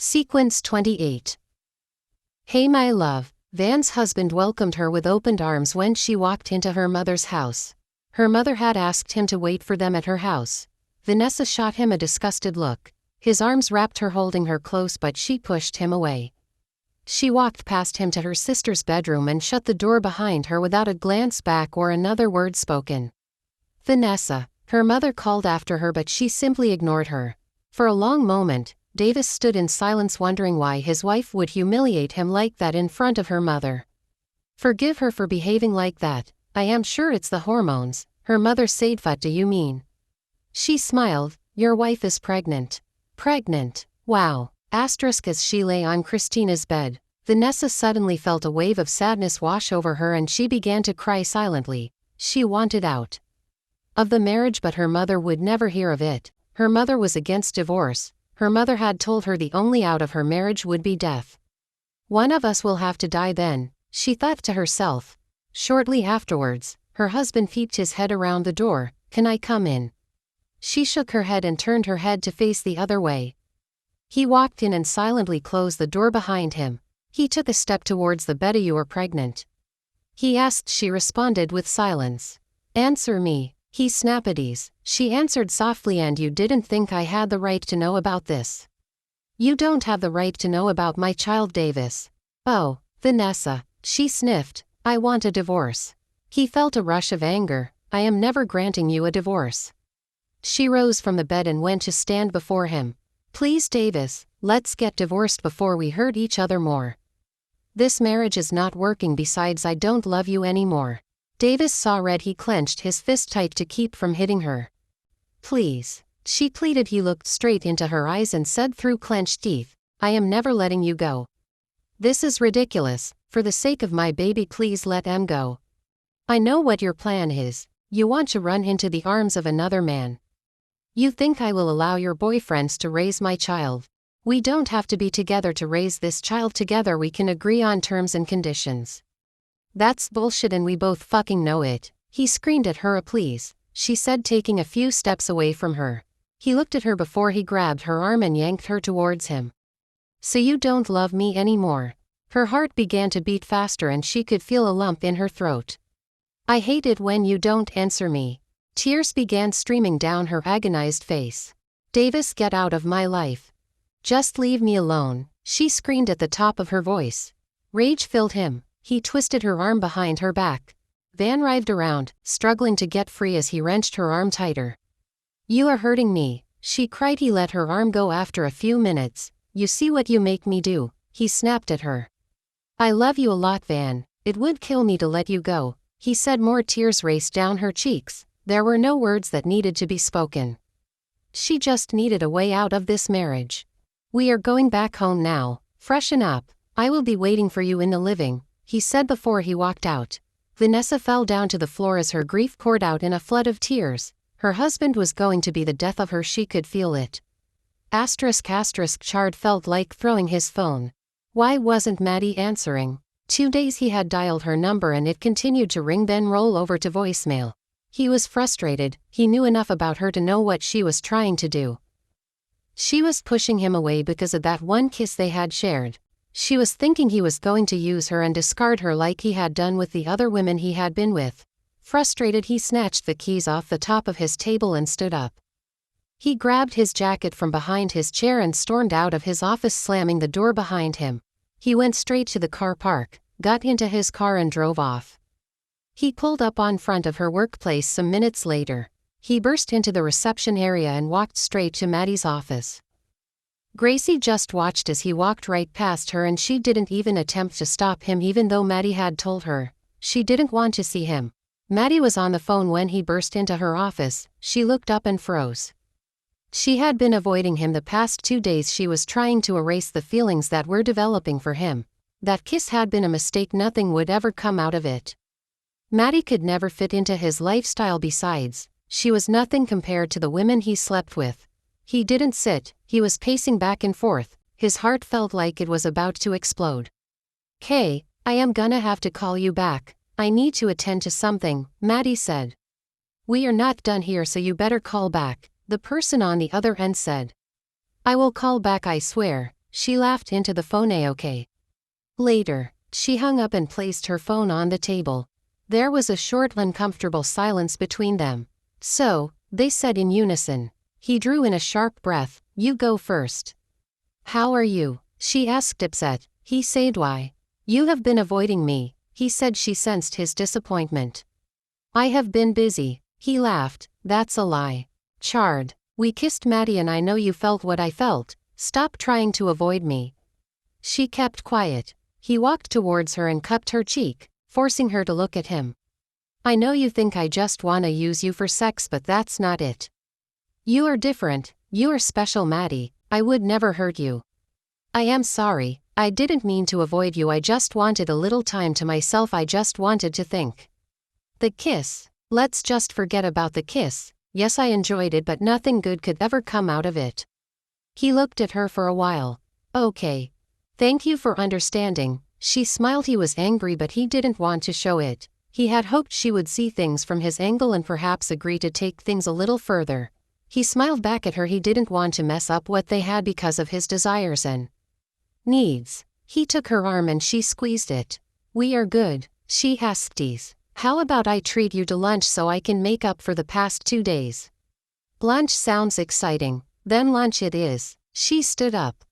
Sequence 28. Hey my love, Van's husband welcomed her with opened arms when she walked into her mother's house. Her mother had asked him to wait for them at her house. Vanessa shot him a disgusted look. His arms wrapped her, holding her close, but she pushed him away. She walked past him to her sister's bedroom and shut the door behind her without a glance back or another word spoken. Vanessa, her mother called after her, but she simply ignored her. For a long moment, Davis stood in silence, wondering why his wife would humiliate him like that in front of her mother. Forgive her for behaving like that. I am sure it's the hormones, her mother said. What do you mean? She smiled. Your wife is pregnant. Pregnant? Wow. As she lay on Christina's bed, Vanessa suddenly felt a wave of sadness wash over her and she began to cry silently. She wanted out of the marriage, but her mother would never hear of it. Her mother was against divorce. Her mother had told her the only out of her marriage would be death. One of us will have to die then, she thought to herself. Shortly afterwards, her husband peeped his head around the door. Can I come in? She shook her head and turned her head to face the other way. He walked in and silently closed the door behind him. He took a step towards the bed. You are pregnant? He asked. She responded with silence. Answer me, he snapped. She answered softly. And you didn't think I had the right to know about this? You don't have the right to know about my child, Davis. Oh, Vanessa, she sniffed. I want a divorce. He felt a rush of anger. I am never granting you a divorce. She rose from the bed and went to stand before him. Please, Davis, let's get divorced before we hurt each other more. This marriage is not working. Besides, I don't love you anymore. Davis saw red. He clenched his fist tight to keep from hitting her. Please, she pleaded. He looked straight into her eyes and said through clenched teeth, I am never letting you go. This is ridiculous. For the sake of my baby, please let him go. I know what your plan is. You want to run into the arms of another man. You think I will allow your boyfriends to raise my child. We don't have to be together to raise this child. Together we can agree on terms and conditions. That's bullshit and we both fucking know it. He screamed at her. Please, she said, taking a few steps away from her. He looked at her before he grabbed her arm and yanked her towards him. So you don't love me anymore? Her heart began to beat faster and she could feel a lump in her throat. I hate it when you don't answer me. Tears began streaming down her agonized face. Davis, get out of my life. Just leave me alone, she screamed at the top of her voice. Rage filled him. He twisted her arm behind her back. Van writhed around, struggling to get free as he wrenched her arm tighter. You are hurting me, she cried. He let her arm go after a few minutes. You see what you make me do, he snapped at her. I love you a lot, Van. It would kill me to let you go, he said. More tears raced down her cheeks. There were no words that needed to be spoken. She just needed a way out of this marriage. We are going back home now. Freshen up. I will be waiting for you in the living, he said before he walked out. Vanessa fell down to the floor as her grief poured out in a flood of tears. Her husband was going to be the death of her. She could feel it. Chard felt like throwing his phone. Why wasn't Maddie answering? 2 days he had dialed her number and it continued to ring, then roll over to voicemail. He was frustrated. He knew enough about her to know what she was trying to do. She was pushing him away because of that one kiss they had shared. She was thinking he was going to use her and discard her like he had done with the other women he had been with. Frustrated, he snatched the keys off the top of his table and stood up. He grabbed his jacket from behind his chair and stormed out of his office, slamming the door behind him. He went straight to the car park, got into his car and drove off. He pulled up on front of her workplace some minutes later. He burst into the reception area and walked straight to Maddie's office. Gracie just watched as he walked right past her and she didn't even attempt to stop him, even though Maddie had told her she didn't want to see him. Maddie was on the phone when he burst into her office. She looked up and froze. She had been avoiding him the past 2 days. She was trying to erase the feelings that were developing for him. That kiss had been a mistake. Nothing would ever come out of it. Maddie could never fit into his lifestyle. Besides, she was nothing compared to the women he slept with. He didn't sit, he was pacing back and forth. His heart felt like it was about to explode. Kay, I am gonna have to call you back. I need to attend to something, Maddie said. We are not done here, so you better call back, the person on the other end said. I will call back, I swear, She laughed into the phone. Okay. Later, she hung up and placed her phone on the table. There was a short, uncomfortable silence between them. So, they said in unison. He drew in a sharp breath. You go first. How are you? She asked upset. He said why? You have been avoiding me, he said. She sensed his disappointment. I have been busy. He laughed. That's a lie. Chard. We kissed, Maddie, and I know you felt what I felt. Stop trying to avoid me. She kept quiet. He walked towards her and cupped her cheek, forcing her to look at him. I know you think I just wanna use you for sex, but that's not it. You are different. You are special, Maddie. I would never hurt you. I am sorry. I didn't mean to avoid you. I just wanted a little time to myself. I just wanted to think. The kiss. Let's just forget about the kiss. Yes, I enjoyed it, but nothing good could ever come out of it. He looked at her for a while. Okay. Thank you for understanding. She smiled. He was angry, but he didn't want to show it. He had hoped she would see things from his angle and perhaps agree to take things a little further. He smiled back at her. He didn't want to mess up what they had because of his desires and needs. He took her arm and she squeezed it. We are good, she asked. How about I treat you to lunch so I can make up for the past 2 days? Lunch sounds exciting. Then lunch it is. She stood up.